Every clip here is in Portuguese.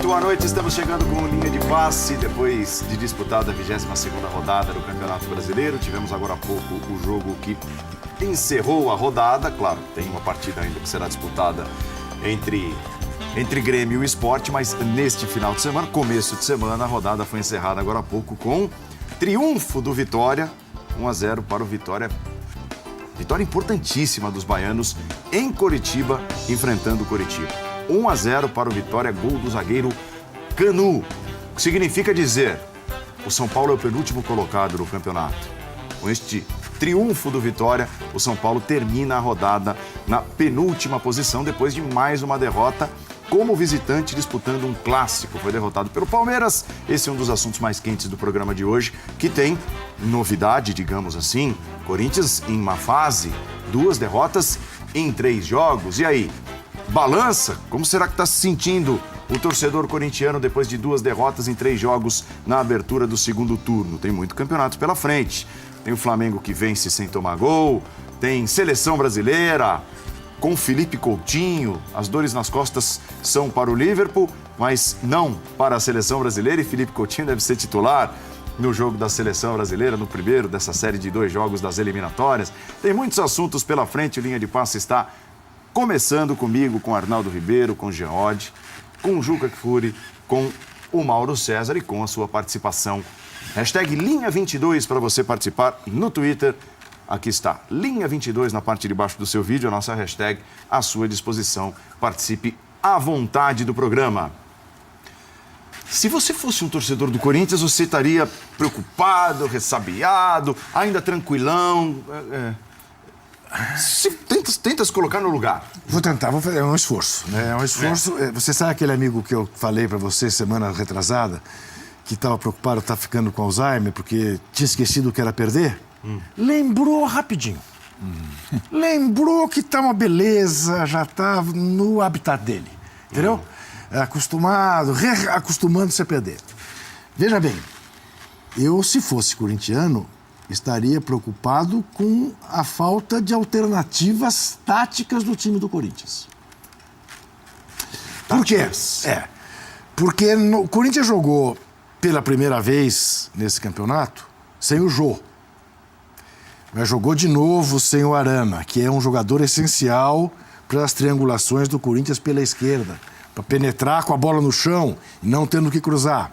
Muito boa noite, estamos chegando com linha de passe. Depois de disputada a 22ª rodada do Campeonato Brasileiro, tivemos agora há pouco o jogo que encerrou a rodada. Claro, tem uma partida ainda que será disputada entre Grêmio e Sport, mas neste final de semana, começo de semana, a rodada foi encerrada agora há pouco com triunfo do Vitória, 1-0 para o Vitória. Vitória importantíssima dos baianos em Coritiba, enfrentando o Coritiba. 1-0 para o Vitória, gol do zagueiro Canu. O que significa dizer, o São Paulo é o penúltimo colocado no campeonato. Com este triunfo do Vitória, o São Paulo termina a rodada na penúltima posição, depois de mais uma derrota como visitante disputando um clássico. Foi derrotado pelo Palmeiras. Esse é um dos assuntos mais quentes do programa de hoje, que tem novidade, digamos assim. Corinthians em má fase, 2 derrotas em 3 jogos. E aí? Balança? Como será que está se sentindo o torcedor corintiano depois de 2 derrotas em 3 jogos na abertura do segundo turno? Tem muito campeonato pela frente. Tem o Flamengo que vence sem tomar gol, tem seleção brasileira com Felipe Coutinho. As dores nas costas são para o Liverpool, mas não para a seleção brasileira, e Felipe Coutinho deve ser titular no jogo da seleção brasileira, no primeiro dessa série de 2 jogos das eliminatórias. Tem muitos assuntos pela frente. O Linha de Passe está começando comigo, com Arnaldo Ribeiro, com Jean Oddi, com Juca Kfouri, com o Mauro César e com a sua participação. Hashtag Linha22 para você participar no Twitter. Aqui está, Linha22 na parte de baixo do seu vídeo, a nossa hashtag à sua disposição. Participe à vontade do programa. Se você fosse um torcedor do Corinthians, você estaria preocupado, ressabiado, ainda tranquilão? Tenta se colocar no lugar. Vou tentar, vou fazer um esforço, né? É um esforço. Você sabe aquele amigo que eu falei para você semana retrasada, que estava preocupado, tá ficando com Alzheimer, porque tinha esquecido o que era perder? Lembrou rapidinho. Lembrou que tá uma beleza, já tá no habitat dele, entendeu? Acostumado, reacostumando-se a perder. Veja bem, eu, se fosse corintiano, estaria preocupado com a falta de alternativas táticas do time do Corinthians. Por quê? Porque o Corinthians jogou pela primeira vez nesse campeonato sem o Jô. Mas jogou de novo sem o Arana, que é um jogador essencial para as triangulações do Corinthians pela esquerda, para penetrar com a bola no chão e não tendo que cruzar.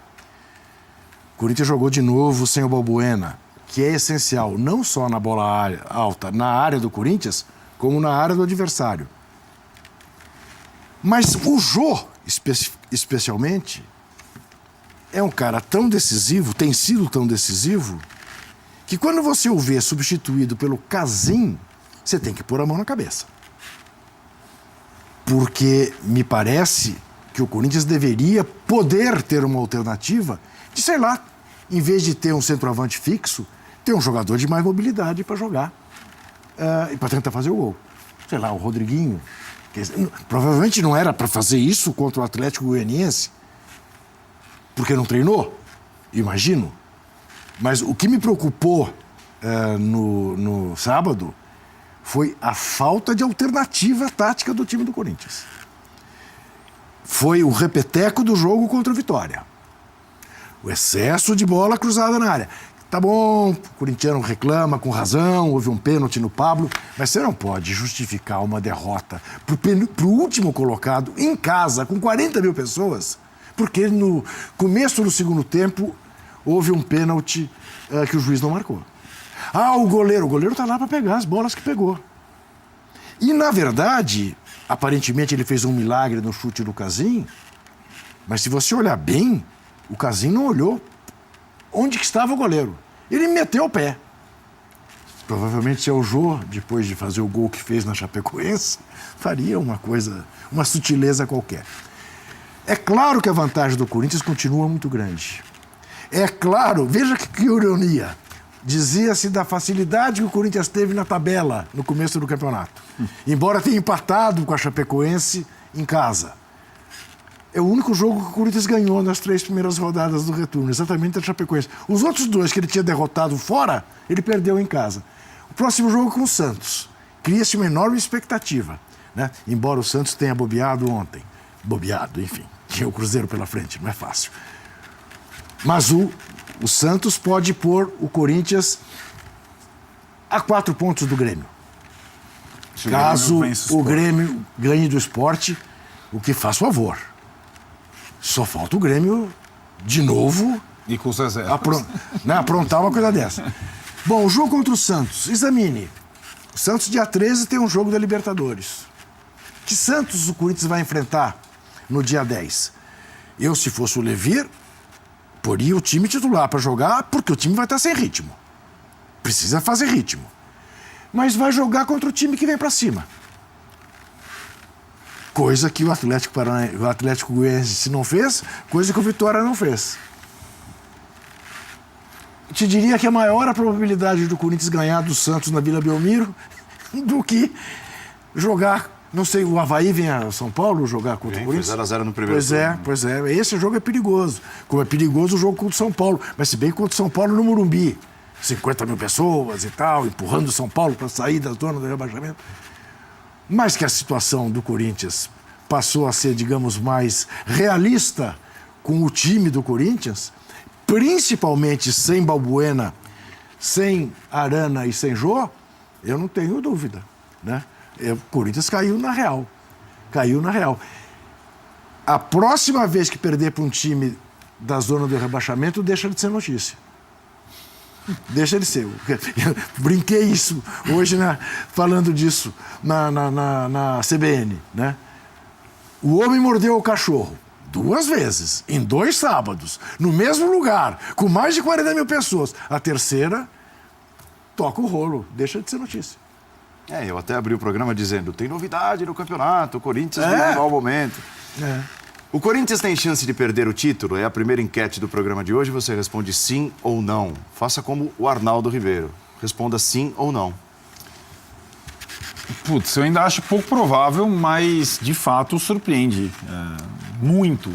O Corinthians jogou de novo sem o Balbuena, que é essencial não só na bola alta, na área do Corinthians, como na área do adversário. Mas o Jô, especialmente, é um cara tão decisivo, tem sido tão decisivo, que quando você o vê substituído pelo Casim, você tem que pôr a mão na cabeça. Porque me parece que o Corinthians deveria poder ter uma alternativa de, sei lá, em vez de ter um centroavante fixo, ter um jogador de mais mobilidade para jogar e para tentar fazer o gol. Sei lá, o Rodriguinho. Provavelmente não era para fazer isso contra o Atlético Goianiense, porque não treinou, imagino. Mas o que me preocupou no sábado foi a falta de alternativa tática do time do Corinthians. Foi o repeteco do jogo contra o Vitória. O excesso de bola cruzada na área. Tá bom, o corintiano reclama com razão, houve um pênalti no Pablo, mas você não pode justificar uma derrota pro último colocado em casa, com 40 mil pessoas, porque no começo do segundo tempo houve um pênalti que o juiz não marcou. O goleiro tá lá para pegar as bolas que pegou. E, na verdade, aparentemente ele fez um milagre no chute do Casim, mas se você olhar bem, o Casim não olhou onde que estava o goleiro. Ele meteu o pé. Provavelmente se é o Jô, depois de fazer o gol que fez na Chapecoense, faria uma sutileza qualquer. É claro que a vantagem do Corinthians continua muito grande. É claro, veja que ironia. Dizia-se da facilidade que o Corinthians teve na tabela no começo do campeonato. Embora tenha empatado com a Chapecoense em casa. É o único jogo que o Corinthians ganhou nas 3 primeiras rodadas do retorno, exatamente a Chapecoense. Os outros 2 que ele tinha derrotado fora, ele perdeu em casa. O próximo jogo é com o Santos. Cria-se uma enorme expectativa, né? Embora o Santos tenha bobeado ontem. Enfim. Tinha o Cruzeiro pela frente, não é fácil. Mas o Santos pode pôr o Corinthians a 4 pontos do Grêmio. Caso o Grêmio ganhe do Sport, o que faz favor. Só falta o Grêmio, de novo, e com o Zezé. Aprontar uma coisa dessa. Bom, o jogo contra o Santos, examine. O Santos, dia 13, tem um jogo da Libertadores. Que Santos o Corinthians vai enfrentar no dia 10? Eu, se fosse o Levir, poria o time titular para jogar, porque o time vai estar sem ritmo. Precisa fazer ritmo. Mas vai jogar contra o time que vem para cima. Coisa que o Atlético Goianiense não fez, coisa que o Vitória não fez. Eu te diria que é maior a probabilidade do Corinthians ganhar do Santos na Vila Belmiro do que jogar, não sei, o Avaí vem a São Paulo jogar contra o Corinthians. Foi 0-0 no primeiro turno. Pois é. Esse jogo é perigoso. Como é perigoso o jogo contra o São Paulo. Mas se bem contra o São Paulo no Morumbi. 50 mil pessoas e tal, empurrando o São Paulo para sair da zona do rebaixamento. Mas que a situação do Corinthians passou a ser, digamos, mais realista com o time do Corinthians, principalmente sem Balbuena, sem Arana e sem Jô, eu não tenho dúvida, né? O Corinthians caiu na real. A próxima vez que perder para um time da zona do rebaixamento, deixa de ser notícia. Deixa de ser. Eu brinquei isso hoje, né, falando disso na CBN, né? O homem mordeu o cachorro 2 vezes, em 2 sábados, no mesmo lugar, com mais de 40 mil pessoas. A terceira, toca o rolo, deixa de ser notícia. Eu até abri o programa dizendo, tem novidade no campeonato, o Corinthians vive um mau momento. O Corinthians tem chance de perder o título? É a primeira enquete do programa de hoje. Você responde sim ou não. Faça como o Arnaldo Ribeiro. Responda sim ou não. Putz, eu ainda acho pouco provável, mas de fato surpreende muito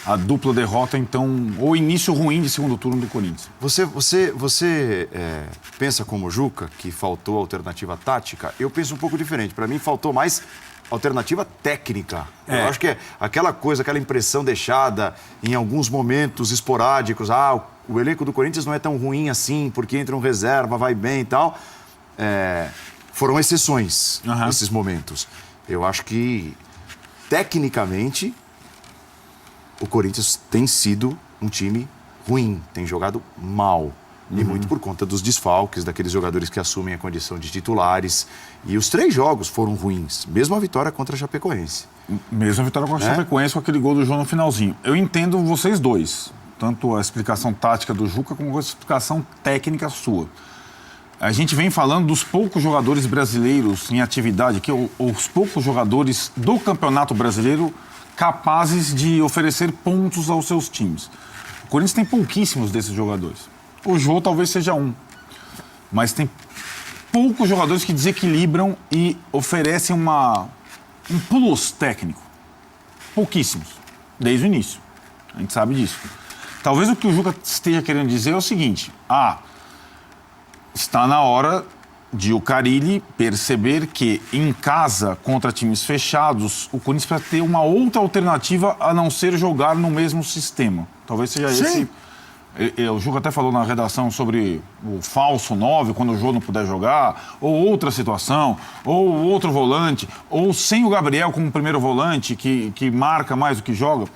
a dupla derrota, então, ou início ruim de segundo turno do Corinthians. Você pensa como o Juca, que faltou alternativa tática? Eu penso um pouco diferente. Para mim, faltou mais alternativa técnica. Eu acho que é aquela coisa, aquela impressão deixada em alguns momentos esporádicos. O elenco do Corinthians não é tão ruim assim, porque entra um reserva, vai bem e tal. Foram exceções nesses momentos. Eu acho que, tecnicamente, o Corinthians tem sido um time ruim, tem jogado mal. E muito por conta dos desfalques, daqueles jogadores que assumem a condição de titulares. E os 3 jogos foram ruins, mesmo a vitória contra a Chapecoense. Mesmo a vitória contra a Chapecoense, com aquele gol do João no finalzinho. Eu entendo vocês dois, tanto a explicação tática do Juca como a explicação técnica sua. A gente vem falando dos poucos jogadores brasileiros em atividade, os poucos jogadores do Campeonato Brasileiro capazes de oferecer pontos aos seus times. O Corinthians tem pouquíssimos desses jogadores. O Jô talvez seja um, mas tem poucos jogadores que desequilibram e oferecem um plus técnico. Pouquíssimos, desde o início. A gente sabe disso. Talvez o que o Juca esteja querendo dizer é o seguinte: está na hora de o Carille perceber que em casa, contra times fechados, o Corinthians precisa ter uma outra alternativa a não ser jogar no mesmo sistema. Talvez seja esse. O Juca até falou na redação sobre o falso 9, quando o Jô não puder jogar, ou outra situação, ou outro volante, ou sem o Gabriel como primeiro volante, que marca mais do que joga.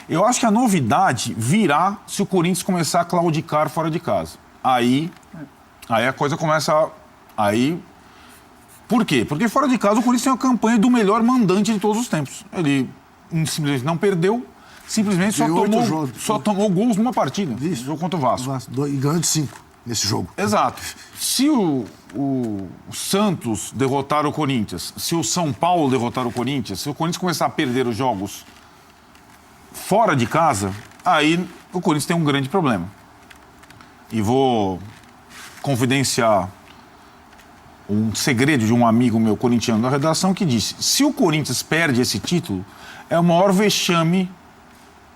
Eu acho que a novidade virá se o Corinthians começar a claudicar fora de casa. Aí a coisa começa a... Por quê? Porque fora de casa o Corinthians tem uma campanha do melhor mandante de todos os tempos. Ele simplesmente não perdeu, simplesmente só tomou gols numa partida. Isso. Jogo contra o Vasco. E ganhou de 5 nesse jogo. Exato. Se o Santos derrotar o Corinthians, se o São Paulo derrotar o Corinthians, se o Corinthians começar a perder os jogos fora de casa, aí o Corinthians tem um grande problema. E vou confidenciar um segredo de um amigo meu corintiano da redação que disse: se o Corinthians perde esse título, é o maior vexame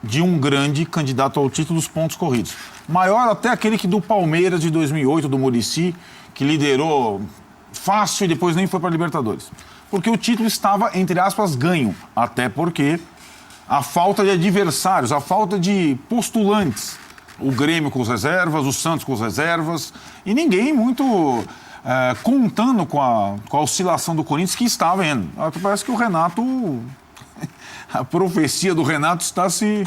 de um grande candidato ao título dos pontos corridos. Maior até aquele que do Palmeiras de 2008, do Muricy, que liderou fácil e depois nem foi para a Libertadores. Porque o título estava, entre aspas, ganho. Até porque a falta de adversários, a falta de postulantes. O Grêmio com as reservas, o Santos com as reservas, e ninguém muito contando com a oscilação do Corinthians que está vendo. Parece que o Renato, a profecia do Renato está se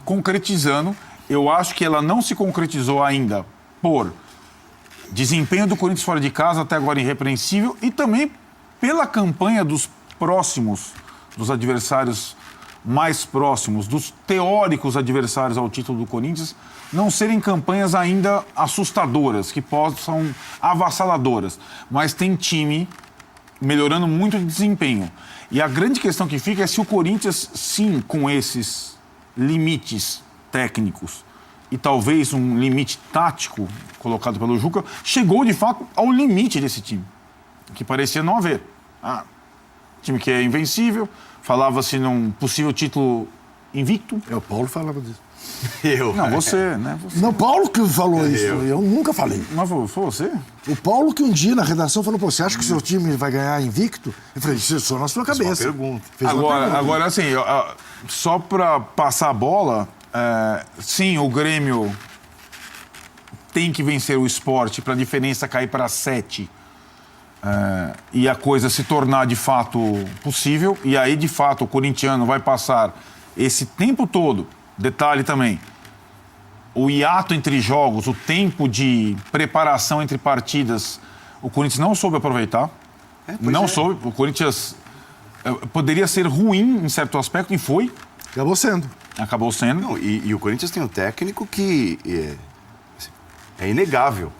concretizando. Eu acho que ela não se concretizou ainda por desempenho do Corinthians fora de casa, até agora irrepreensível, e também pela campanha dos próximos, dos adversários mais próximos, dos teóricos adversários ao título do Corinthians, não serem campanhas ainda assustadoras, que possam avassaladoras. Mas tem time melhorando muito de desempenho. E a grande questão que fica é se o Corinthians, sim, com esses limites técnicos e talvez um limite tático colocado pelo Juca, chegou de fato ao limite desse time, que parecia não haver. Time que é invencível, falava-se num possível título invicto. O Paulo falava disso. Não, você, né? Você. Não, o Paulo que falou isso, eu nunca falei. Mas foi você? O Paulo que um dia na redação falou, pô, você acha que o seu time vai ganhar invicto? Eu falei, isso é só na sua cabeça. Uma pergunta. Agora, assim, só para passar a bola, sim, o Grêmio tem que vencer o Sport para a diferença cair para 7 e a coisa se tornar de fato possível. E aí, de fato, o corintiano vai passar esse tempo todo. Detalhe também, o hiato entre jogos, o tempo de preparação entre partidas, o Corinthians não soube aproveitar. Não soube. O Corinthians poderia ser ruim em certo aspecto e foi. Acabou sendo. Não, e o Corinthians tem um técnico que é inegável.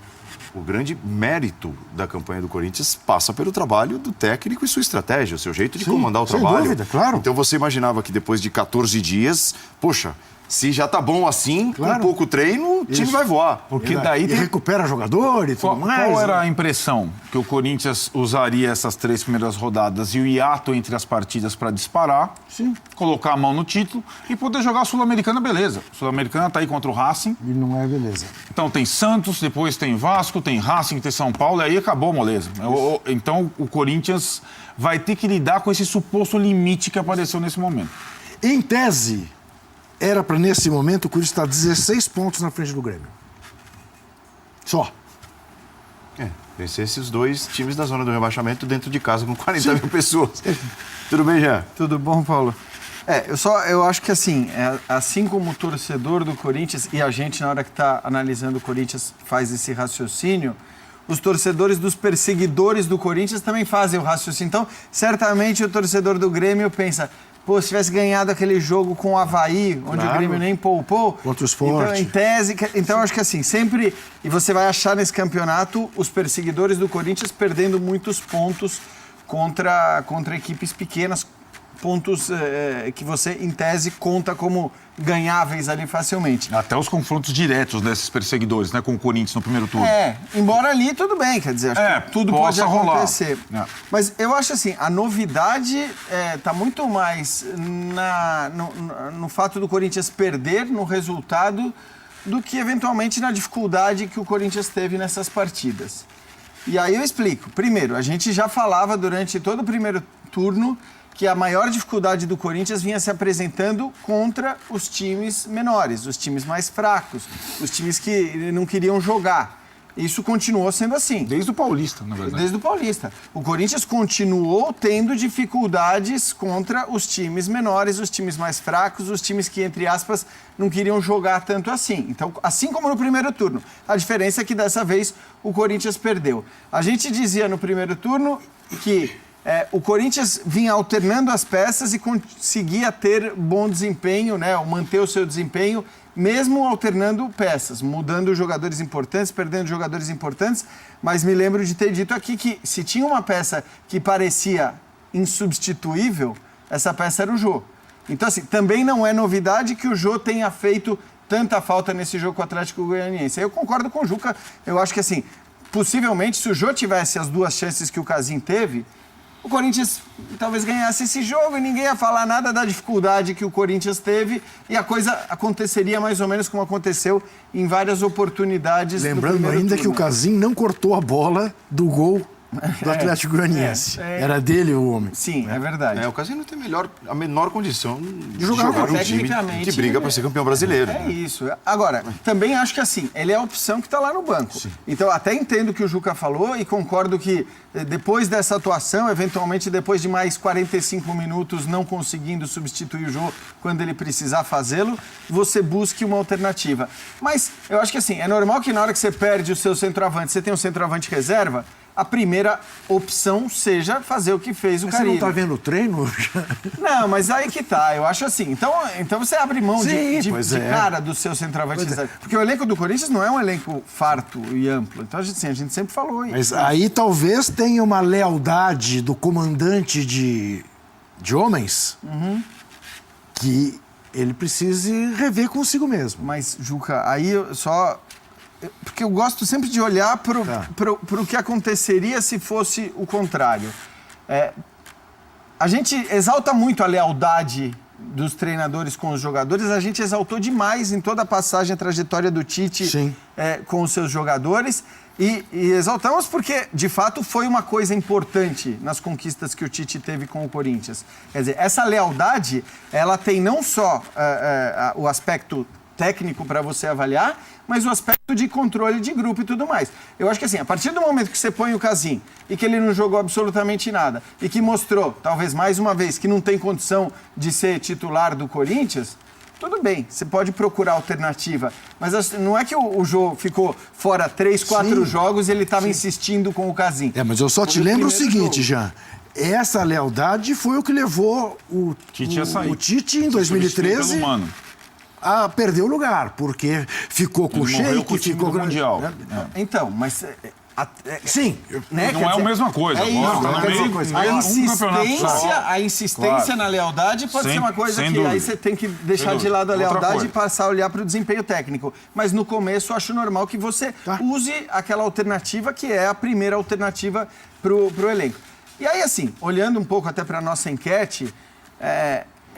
O grande mérito da campanha do Corinthians passa pelo trabalho do técnico e sua estratégia, o seu jeito de comandar o trabalho. Sem dúvida, claro. Então você imaginava que depois de 14 dias, poxa, se já tá bom assim, com pouco treino, o time vai voar. Porque daí recupera jogador e tudo mais. Qual era a impressão? Que o Corinthians usaria essas 3 primeiras rodadas e o hiato entre as partidas para disparar, colocar a mão no título e poder jogar a Sul-Americana, beleza. A Sul-Americana tá aí contra o Racing. E não é beleza. Então tem Santos, depois tem Vasco, tem Racing, tem São Paulo, e aí acabou a moleza. Então o Corinthians vai ter que lidar com esse suposto limite que apareceu nesse momento. Em tese, era para nesse momento o Corinthians estar 16 pontos na frente do Grêmio. Só. Vencer esses 2 times da zona do rebaixamento dentro de casa com 40 mil pessoas. Tudo bem, Jean? Tudo bom, Paulo? Eu acho que assim como o torcedor do Corinthians e a gente, na hora que está analisando o Corinthians, faz esse raciocínio, os torcedores dos perseguidores do Corinthians também fazem o raciocínio. Então, certamente o torcedor do Grêmio pensa, pô, se tivesse ganhado aquele jogo com o Avaí, onde o Grêmio nem poupou... Contra o Sport. Então, em tese... Então, acho que assim, sempre... E você vai achar nesse campeonato os perseguidores do Corinthians perdendo muitos pontos contra equipes pequenas, pontos que você, em tese, conta como ganháveis ali facilmente. Até os confrontos diretos desses perseguidores, né, com o Corinthians no primeiro turno. Embora ali tudo bem, quer dizer, acho que tudo pode acontecer. Rolar. Mas eu acho assim, a novidade está muito mais no fato do Corinthians perder no resultado do que eventualmente na dificuldade que o Corinthians teve nessas partidas. E aí eu explico. Primeiro, a gente já falava durante todo o primeiro turno que a maior dificuldade do Corinthians vinha se apresentando contra os times menores, os times mais fracos, os times que não queriam jogar. Isso continuou sendo assim. Desde o Paulista, na verdade. Desde o Paulista. O Corinthians continuou tendo dificuldades contra os times menores, os times mais fracos, os times que, entre aspas, não queriam jogar tanto assim. Então, assim como no primeiro turno. A diferença é que dessa vez o Corinthians perdeu. A gente dizia no primeiro turno que o Corinthians vinha alternando as peças e conseguia ter bom desempenho, né, ou manter o seu desempenho, mesmo alternando peças, mudando jogadores importantes, perdendo jogadores importantes. Mas me lembro de ter dito aqui que se tinha uma peça que parecia insubstituível, essa peça era o Jô. Então, assim, também não é novidade que o Jô tenha feito tanta falta nesse jogo com o Atlético Goianiense. Eu concordo com o Juca. Eu acho que, assim, possivelmente, se o Jô tivesse as 2 chances que o Casim teve, o Corinthians talvez ganhasse esse jogo e ninguém ia falar nada da dificuldade que o Corinthians teve e a coisa aconteceria mais ou menos como aconteceu em várias oportunidades. Lembrando ainda que o Casim não cortou a bola do gol do Atlético Goianiense. Era dele o homem. Sim, é verdade. O Casim não tem a menor condição de jogar jogar um time tecnicamente, que briga para ser campeão brasileiro. É isso. Agora, também acho que assim, ele é a opção que está lá no banco. Sim. Então, até entendo o que o Juca falou e concordo que depois dessa atuação, eventualmente depois de mais 45 minutos não conseguindo substituir o Jô quando ele precisar fazê-lo, você busque uma alternativa. Mas eu acho que assim, é normal que na hora que você perde o seu centroavante, você tem um centroavante reserva, a primeira opção seja fazer o que fez o Carille. Você não tá vendo o treino? Não, mas aí que tá, eu acho assim. Então você abre mão de cara do seu centroavante reserva. Porque o elenco do Corinthians não é um elenco farto e amplo. Então, assim, a gente sempre falou isso. Mas aí talvez tenha uma lealdade do comandante de homens que ele precise rever consigo mesmo. Mas, Juca, aí eu só... Porque eu gosto sempre de olhar para o que aconteceria se fosse o contrário. A gente exalta muito a lealdade dos treinadores com os jogadores, a gente exaltou demais em toda a passagem, a trajetória do Tite com os seus jogadores. E exaltamos porque, de fato, foi uma coisa importante nas conquistas que o Tite teve com o Corinthians. Quer dizer, essa lealdade, ela tem não só o aspecto técnico para você avaliar, mas o aspecto de controle de grupo e tudo mais. Eu acho que assim, a partir do momento que você põe o Casim e que ele não jogou absolutamente nada e que mostrou, talvez mais uma vez, que não tem condição de ser titular do Corinthians, tudo bem, você pode procurar alternativa. Mas não é que o Jô ficou fora 3, 4 jogos e ele estava insistindo com o Casim. Mas eu só te lembro o seguinte, Jean. Essa lealdade foi o que levou o Tite em 2013 a perder o lugar, porque ficou com o Sheik, ficou com o Mundial. Então, mas... Sim. Né? Não é a mesma coisa. A insistência na lealdade pode ser uma coisa que aí você tem que deixar de lado a lealdade e passar a olhar para o desempenho técnico. Mas no começo eu acho normal que você use aquela alternativa que é a primeira alternativa para o elenco. E aí, assim, olhando um pouco até para a nossa enquete,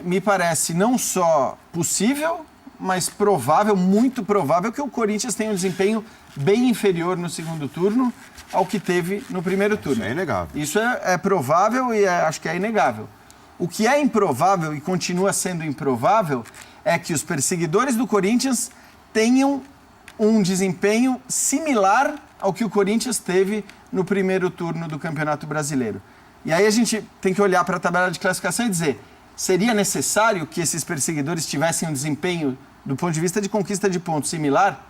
me parece não só possível, mas provável, muito provável, que o Corinthians tenha um desempenho bem inferior no segundo turno ao que teve no primeiro turno. Isso é inegável. Isso é provável e acho que é inegável. O que é improvável e continua sendo improvável é que os perseguidores do Corinthians tenham um desempenho similar ao que o Corinthians teve no primeiro turno do Campeonato Brasileiro. E aí a gente tem que olhar para a tabela de classificação e dizer: seria necessário que esses perseguidores tivessem um desempenho, do ponto de vista de conquista de pontos, similar?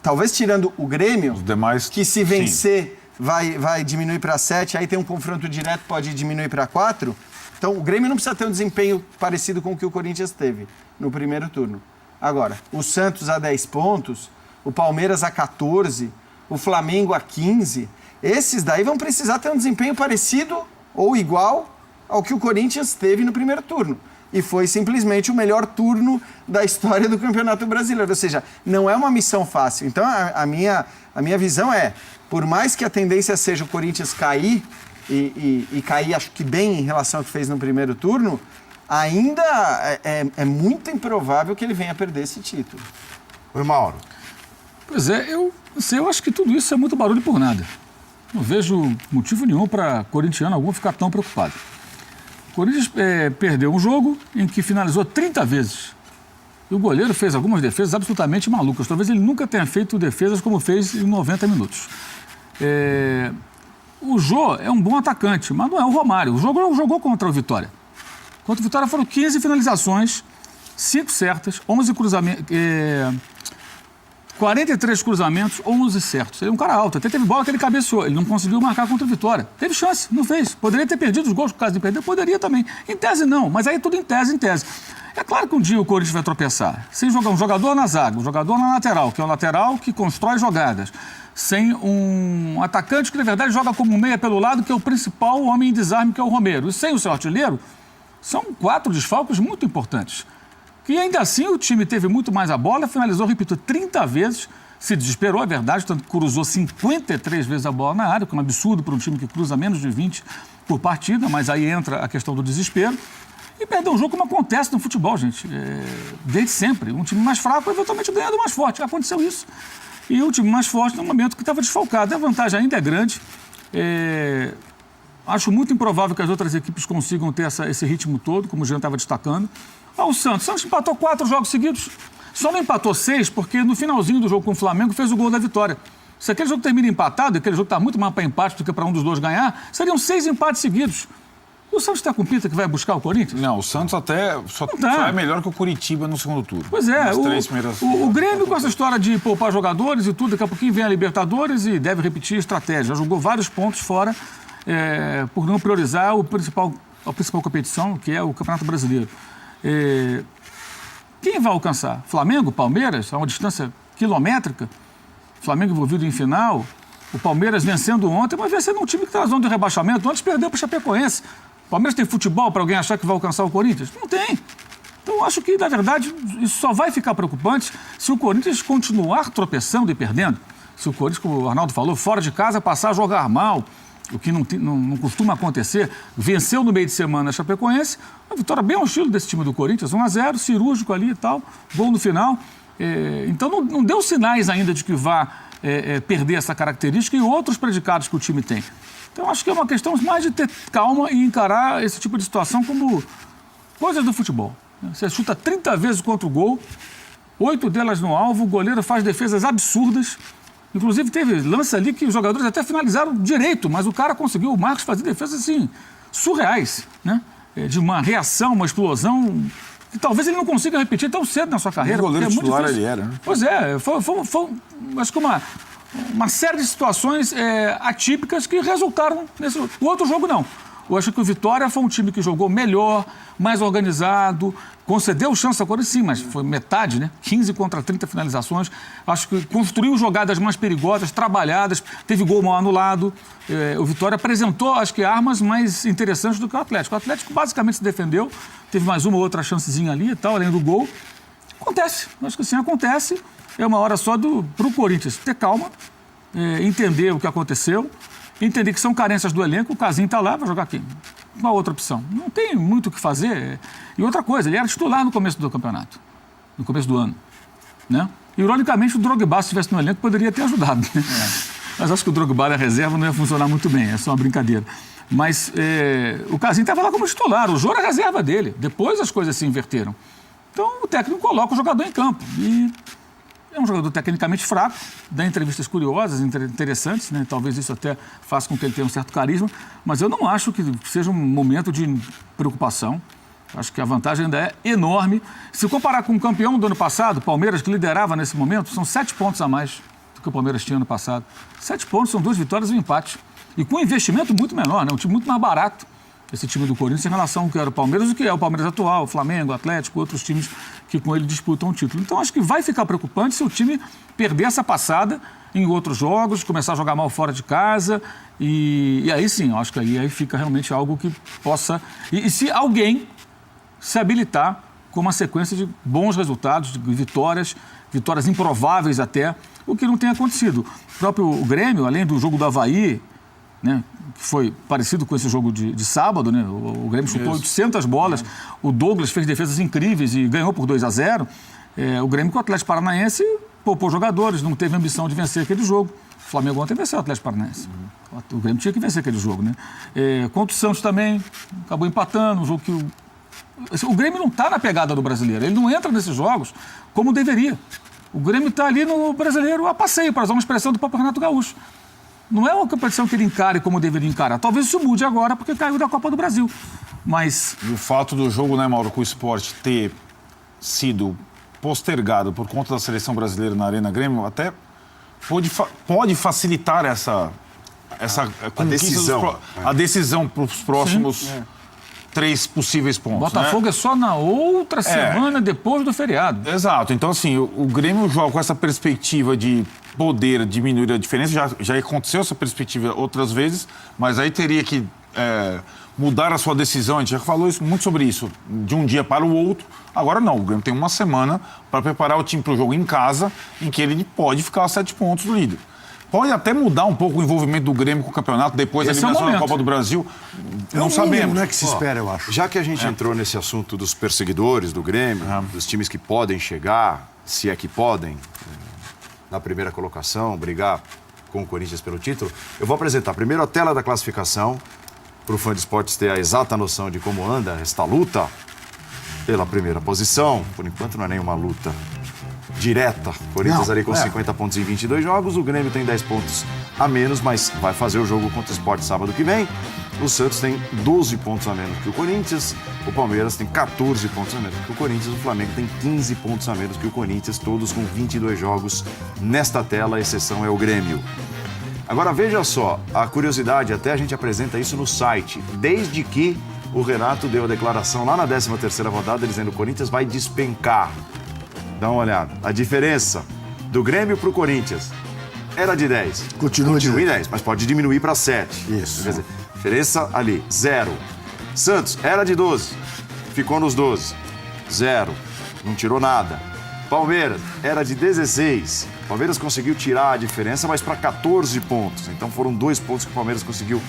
Talvez tirando o Grêmio, os demais, que se vencer vai diminuir para 7, aí tem um confronto direto, pode diminuir para 4. Então o Grêmio não precisa ter um desempenho parecido com o que o Corinthians teve no primeiro turno. Agora, o Santos a 10 pontos, o Palmeiras a 14, o Flamengo a 15, esses daí vão precisar ter um desempenho parecido ou igual ao que o Corinthians teve no primeiro turno. E foi simplesmente o melhor turno da história do Campeonato Brasileiro. Ou seja, não é uma missão fácil. Então, a minha visão é, por mais que a tendência seja o Corinthians cair, e cair acho que bem em relação ao que fez no primeiro turno, ainda é muito improvável que ele venha perder esse título. Oi, Mauro. Pois é, eu acho que tudo isso é muito barulho por nada. Não vejo motivo nenhum para corintiano algum ficar tão preocupado. O Corinthians perdeu um jogo em que finalizou 30 vezes. E o goleiro fez algumas defesas absolutamente malucas. Talvez ele nunca tenha feito defesas como fez em 90 minutos. O Jô é um bom atacante, mas não é o Romário. O Jô não jogou contra o Vitória. Contra o Vitória foram 15 finalizações, 5 certas, 11 cruzamentos... 43 cruzamentos, 11 certos. Ele é um cara alto. Até teve bola que ele cabeceou. Ele não conseguiu marcar contra o Vitória. Teve chance, não fez. Poderia ter perdido os gols, por causa de perder. Poderia também. Em tese, não. Mas aí tudo em tese. É claro que um dia o Corinthians vai tropeçar. Sem jogar um jogador na zaga, um jogador na lateral, que é um lateral que constrói jogadas. Sem um atacante que, na verdade, joga como meia pelo lado, que é o principal homem em desarme, que é o Romero. E sem o seu artilheiro, são 4 desfalques muito importantes. E ainda assim o time teve muito mais a bola, finalizou, repito, 30 vezes, se desesperou, é verdade, tanto que cruzou 53 vezes a bola na área, que é um absurdo para um time que cruza menos de 20 por partida, mas aí entra a questão do desespero. E perdeu um jogo como acontece no futebol, gente, desde sempre. Um time mais fraco eventualmente ganha do mais forte, aconteceu isso. E o time mais forte no momento que estava desfalcado. A vantagem ainda é grande, Acho muito improvável que as outras equipes consigam ter esse ritmo todo, como o Jean estava destacando. O Santos empatou 4 jogos seguidos. Só não empatou 6 porque no finalzinho do jogo com o Flamengo fez o gol da vitória. Se aquele jogo termina empatado, e aquele jogo está muito mais para empate do que para um dos dois ganhar, seriam 6 empates seguidos. O Santos está com pinta que vai buscar o Corinthians? Não, o Santos até só é melhor que o Curitiba no segundo turno. Pois é, Nas 3 primeiras... o Grêmio com essa história de poupar jogadores e tudo, daqui a pouquinho vem a Libertadores e deve repetir a estratégia. Já jogou vários pontos fora por não priorizar a principal competição, que é o Campeonato Brasileiro. Quem vai alcançar? Flamengo, Palmeiras, a uma distância quilométrica? Flamengo envolvido em final, o Palmeiras vencendo ontem, mas vencendo um time que está na zona de rebaixamento. Antes perdeu para o Chapecoense. O Palmeiras tem futebol para alguém achar que vai alcançar o Corinthians? Não tem. Então, acho que, na verdade, isso só vai ficar preocupante se o Corinthians continuar tropeçando e perdendo. Se o Corinthians, como o Arnaldo falou, fora de casa, passar a jogar mal, o que não costuma acontecer. Venceu no meio de semana a Chapecoense, uma vitória bem ao estilo desse time do Corinthians, 1-0, cirúrgico ali e tal, gol no final. Então, não deu sinais ainda de que vá perder essa característica e outros predicados que o time tem. Então, acho que é uma questão mais de ter calma e encarar esse tipo de situação como coisas do futebol. Você chuta 30 vezes contra o gol, 8 delas no alvo, o goleiro faz defesas absurdas. Inclusive, teve lance ali que os jogadores até finalizaram direito, mas o cara conseguiu, o Marcos, fazer defesas assim, surreais, né? De uma reação, uma explosão, que talvez ele não consiga repetir tão cedo na sua carreira. O goleiro titular difícil. ele era, né? Pois é, foi acho que uma série de situações atípicas que resultaram nesse... O outro jogo, não. Eu acho que o Vitória foi um time que jogou melhor, mais organizado, concedeu chance ao Corinthians, sim, mas foi metade, né? 15 contra 30 finalizações. Acho que construiu jogadas mais perigosas, trabalhadas, teve gol mal anulado. O Vitória apresentou, acho que, armas mais interessantes do que o Atlético. O Atlético basicamente se defendeu, teve mais uma ou outra chancezinha ali e tal, além do gol. Acontece, acho que sim, acontece. É uma hora só para o Corinthians ter calma, entender o que aconteceu, entender que são carências do elenco, o Casim está lá, vai jogar quem? Uma outra opção. Não tem muito o que fazer. E outra coisa, ele era titular no começo do campeonato, no começo do ano, né? Ironicamente, o Drogba, se estivesse no elenco, poderia ter ajudado, né? Mas acho que o Drogba na reserva não ia funcionar muito bem, é só uma brincadeira. Mas o Casim estava lá como titular, o Jô era a reserva dele. Depois as coisas se inverteram. Então o técnico coloca o jogador em campo. E é um jogador tecnicamente fraco, dá entrevistas curiosas, interessantes, né? Talvez isso até faça com que ele tenha um certo carisma, mas eu não acho que seja um momento de preocupação. Acho que a vantagem ainda é enorme. Se comparar com o campeão do ano passado, o Palmeiras, que liderava nesse momento, são 7 pontos a mais do que o Palmeiras tinha ano passado. 7 pontos, são 2 vitórias e um empate. E com um investimento muito menor, né? Um time muito mais barato, esse time do Corinthians, em relação ao que era o Palmeiras, o que é o Palmeiras atual, o Flamengo, o Atlético, outros times que com ele disputam o título. Então, acho que vai ficar preocupante se o time perder essa passada em outros jogos, começar a jogar mal fora de casa, e aí sim, acho que aí fica realmente algo que possa... E se alguém se habilitar com uma sequência de bons resultados, de vitórias improváveis até, o que não tem acontecido. O próprio Grêmio, além do jogo do Avaí, né, que foi parecido com esse jogo de sábado, né? O Grêmio chutou 800 bolas, o Douglas fez defesas incríveis e ganhou por 2-0. O Grêmio com o Atlético Paranaense poupou jogadores, não teve ambição de vencer aquele jogo. O Flamengo ontem venceu o Atlético Paranaense. O Grêmio tinha que vencer aquele jogo, né? Contra o Santos também, acabou empatando, um jogo que o Grêmio não está na pegada do brasileiro, ele não entra nesses jogos como deveria. O Grêmio está ali no brasileiro a passeio, para usar uma expressão do próprio Renato Gaúcho. Não é uma competição que ele encare como deveria encarar. Talvez isso mude agora, porque caiu da Copa do Brasil. Mas... E o fato do jogo, né, Mauro, com o Sport ter sido postergado por conta da seleção brasileira na Arena Grêmio, até pode facilitar essa decisão. A decisão para os próximos 3 possíveis pontos. Botafogo, né? É só na outra semana depois do feriado. Exato. Então, assim, o Grêmio joga com essa perspectiva de poder diminuir a diferença. Já aconteceu essa perspectiva outras vezes, mas aí teria que mudar a sua decisão. A gente já falou muito sobre isso, de um dia para o outro. Agora não, o Grêmio tem uma semana para preparar o time para o jogo em casa, em que ele pode ficar a 7 pontos do líder. Pode até mudar um pouco o envolvimento do Grêmio com o campeonato depois da eliminação da Copa do Brasil. Não sabemos. Não é que se espera, eu acho. Já que a gente entrou nesse assunto dos perseguidores do Grêmio, dos times que podem chegar, se é que podem, na primeira colocação, brigar com o Corinthians pelo título. Eu vou apresentar primeiro a tela da classificação, para o fã de esportes ter a exata noção de como anda esta luta pela primeira posição. Por enquanto não é nenhuma luta direta. Corinthians ali com 50 pontos em 22 jogos, o Grêmio tem 10 pontos a menos, mas vai fazer o jogo contra o Sport sábado que vem. O Santos tem 12 pontos a menos que o Corinthians, o Palmeiras tem 14 pontos a menos que o Corinthians, o Flamengo tem 15 pontos a menos que o Corinthians, todos com 22 jogos nesta tela, a exceção é o Grêmio. Agora veja só, a curiosidade, até a gente apresenta isso no site, desde que o Renato deu a declaração lá na 13ª rodada, dizendo que o Corinthians vai despencar. Dá uma olhada. A diferença do Grêmio para o Corinthians era de 10. Continua de em 10, mas pode diminuir para 7. Isso. Quer dizer, diferença ali, 0. Santos era de 12, ficou nos 12. 0, não tirou nada. Palmeiras era de 16. Palmeiras conseguiu tirar a diferença, mas para 14 pontos. Então foram 2 pontos que o Palmeiras conseguiu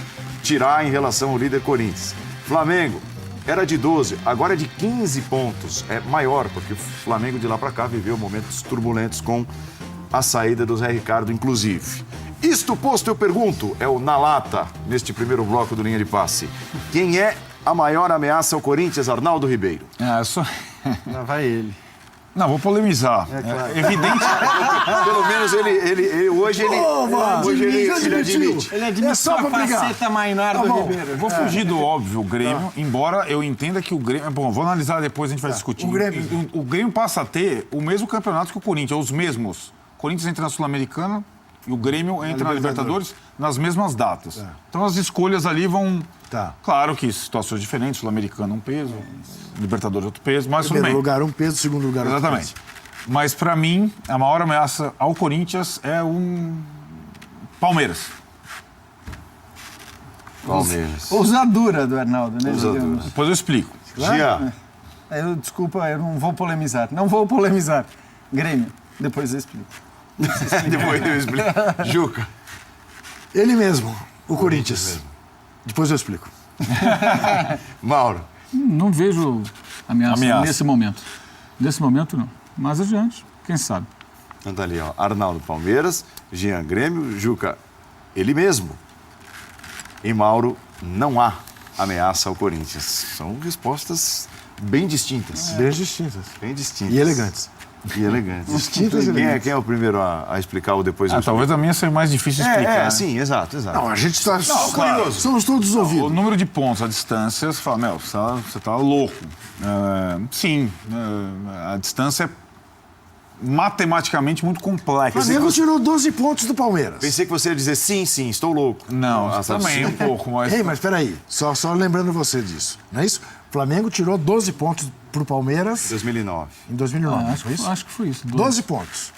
tirar em relação ao líder Corinthians. Flamengo era de 12, agora é de 15 pontos. É maior, porque o Flamengo de lá para cá viveu momentos turbulentos com a saída do Zé Ricardo, inclusive. Isto posto, eu pergunto, é o Na Lata, neste primeiro bloco do Linha de Passe. Quem é a maior ameaça ao Corinthians, Arnaldo Ribeiro? Lá vai ele. Não, vou polemizar. É evidente. Pelo menos hoje ele admite. Ele admite só a pra brigar. faceta Mainar do Ribeiro. Eu vou fugir do óbvio, o Grêmio, embora eu entenda que o Grêmio... Bom, vou analisar depois, a gente vai discutir. O Grêmio passa a ter o mesmo campeonato que o Corinthians, ou os mesmos. O Corinthians entra na Sul-Americana e o Grêmio entra na Libertadores nas mesmas datas. Então as escolhas ali vão... Claro que situações diferentes, Sul-Americana um peso, Libertadores outro peso, mas tudo bem. Primeiro lugar um peso, segundo lugar outro Exatamente. peso. Mas para mim, a maior ameaça ao Corinthians é um Palmeiras. Palmeiras. Ousadura do Arnaldo, né? Ousadura. digamos. Depois eu explico. Gia. Desculpa, eu não vou polemizar. Não vou polemizar. Grêmio, depois eu explico. Depois eu explico. Juca. Ele mesmo, o Corinthians. Depois eu explico. Mauro. Não vejo ameaça nesse momento. Nesse momento, não. Mas adiante, quem sabe. Então tá ali, ó. Arnaldo, Palmeiras. Jean, Grêmio. Juca, ele mesmo. E Mauro, não há ameaça ao Corinthians. São respostas bem distintas. Bem distintas. Bem distintas. E elegantes. E elegantes. Distintas e elegantes. Quem é o primeiro a explicar ou depois eu explico? Talvez a minha seja mais difícil de explicar. né? Sim, exato. Não, a gente está claro. Somos todos O ouvidos. número de pontos, a distância, você fala, você tá louco. Sim, a distância é matematicamente muito O complexa. Flamengo tirou 12 pontos do Palmeiras. Pensei que você ia dizer sim, estou louco. Não, tá também um pouco, mas... Ei, mas peraí, só lembrando você disso, não é isso? O Flamengo tirou 12 pontos pro Palmeiras 2009. em 2009, não foi isso? Acho que foi isso. 12 pontos.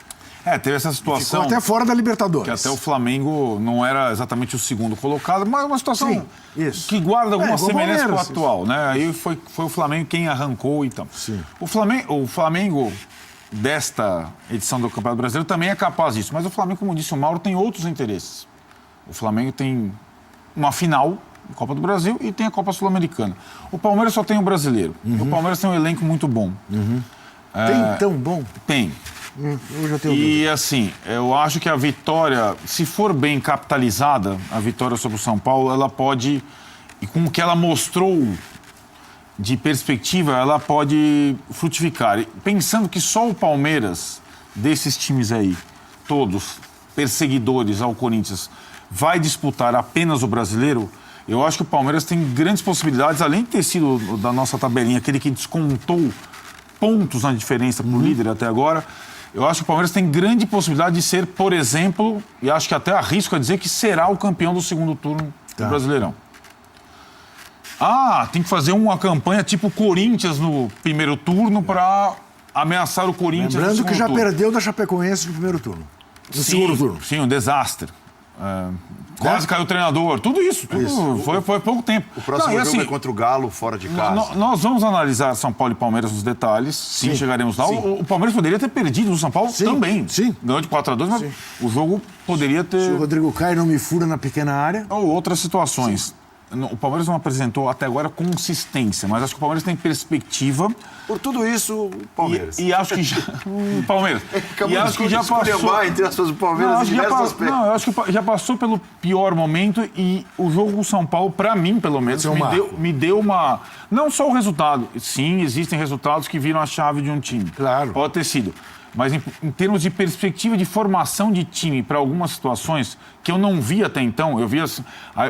Teve essa Ficou situação até fora da Libertadores. que até o Flamengo não era exatamente o segundo colocado, mas uma situação Sim, isso. que guarda alguma igual semelhança com o Palmeiras, atual, né? Aí foi o Flamengo quem arrancou, então. Sim. O Flamengo desta edição do Campeonato Brasileiro também é capaz disso, mas o Flamengo, como disse o Mauro, tem outros interesses. O Flamengo tem uma final da Copa do Brasil e tem a Copa Sul-Americana. O Palmeiras só tem o brasileiro. E o Palmeiras tem um elenco muito bom. Tem tão bom? Tem. Eu já tenho dúvida. E assim, eu acho que a vitória, se for bem capitalizada, a vitória sobre o São Paulo, ela pode, e com o que ela mostrou de perspectiva, ela pode frutificar. E pensando que só o Palmeiras, desses times aí, todos perseguidores ao Corinthians, vai disputar apenas o brasileiro, eu acho que o Palmeiras tem grandes possibilidades, além de ter sido da nossa tabelinha, aquele que descontou pontos na diferença para o líder até agora, eu acho que o Palmeiras tem grande possibilidade de ser, por exemplo, e acho que até arrisco a dizer que será o campeão do segundo turno do Brasileirão. Tem que fazer uma campanha tipo Corinthians no primeiro turno para ameaçar o Corinthians no Lembrando segundo que já turno. perdeu da Chapecoense no primeiro turno. No segundo turno. Sim, um desastre. Quase caiu o treinador. Tudo isso. Foi pouco tempo. O próximo Não, e jogo assim, é contra o Galo, fora de casa. nós vamos analisar São Paulo e Palmeiras nos detalhes. Sim, chegaremos lá. O Palmeiras poderia ter perdido no São Paulo também. Sim. Ganhou de 4-2, mas o jogo poderia ter... Se o Rodrigo Caio não me fura na pequena área. Ou outras situações. o Palmeiras não apresentou até agora consistência, mas acho que o Palmeiras tem perspectiva. Por tudo isso, o Palmeiras. E acho que já. Palmeiras. E acho que já passou. Entre aspas, o Palmeiras Não, em acho que já diversos aspectos. não, eu acho que já passou pelo pior momento e o jogo com o São Paulo, para mim, pelo menos, me deu uma. Não só o resultado. Sim, existem resultados que viram a chave de um time. Claro. Pode ter sido. Mas em termos de perspectiva de formação de time para algumas situações que eu não vi até então, eu vi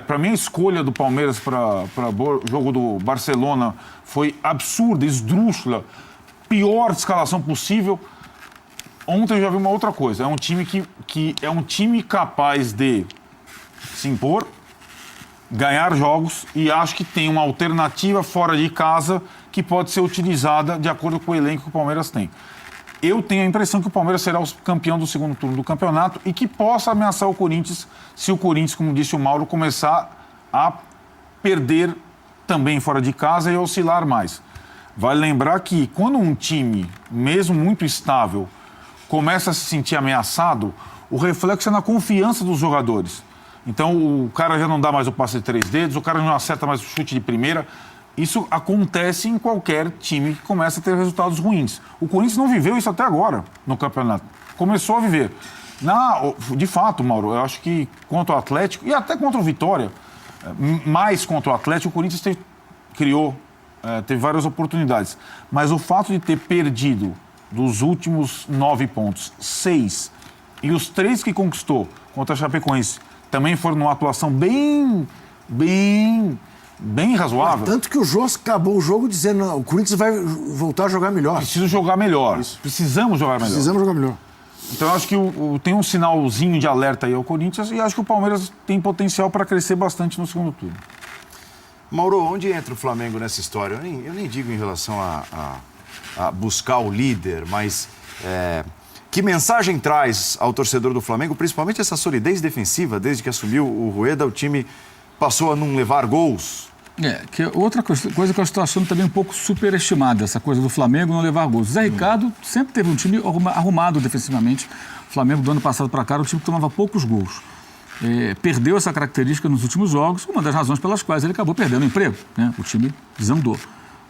para mim a escolha do Palmeiras para o jogo do Barcelona foi absurda, esdrúxula, pior escalação possível. Ontem eu já vi uma outra coisa, é um time que é um time capaz de se impor, ganhar jogos e acho que tem uma alternativa fora de casa que pode ser utilizada de acordo com o elenco que o Palmeiras tem. Eu tenho a impressão que o Palmeiras será o campeão do segundo turno do campeonato e que possa ameaçar o Corinthians se o Corinthians, como disse o Mauro, começar a perder também fora de casa e oscilar mais. Vale lembrar que quando um time, mesmo muito estável, começa a se sentir ameaçado, o reflexo é na confiança dos jogadores. Então o cara já não dá mais o passe de 3 dedos, o cara não acerta mais o chute de primeira. Isso acontece em qualquer time que começa a ter resultados ruins. O Corinthians não viveu isso até agora no campeonato. Começou a viver. De fato, Mauro, eu acho que contra o Atlético e até contra o Vitória, mais contra o Atlético, o Corinthians teve várias oportunidades. Mas o fato de ter perdido dos últimos 9 pontos, 6, e os 3 que conquistou contra a Chapecoense também foram numa atuação bem razoável. Tanto que o Jô acabou o jogo dizendo o Corinthians vai voltar a jogar melhor. Preciso jogar melhor. Precisamos jogar melhor. Precisamos jogar melhor. Então, eu acho que tem um sinalzinho de alerta aí ao Corinthians e acho que o Palmeiras tem potencial para crescer bastante no segundo turno. Mauro, onde entra o Flamengo nessa história? Eu nem digo em relação a buscar o líder, mas que mensagem traz ao torcedor do Flamengo, principalmente essa solidez defensiva, desde que assumiu o Rueda, o time passou a não levar gols? Que outra coisa que eu estou achando também um pouco superestimada, essa coisa do Flamengo não levar gols. O Zé Ricardo sempre teve um time arrumado defensivamente. O Flamengo, do ano passado para cá, era um time que tomava poucos gols. Perdeu essa característica nos últimos jogos, uma das razões pelas quais ele acabou perdendo o emprego, né? O time desandou.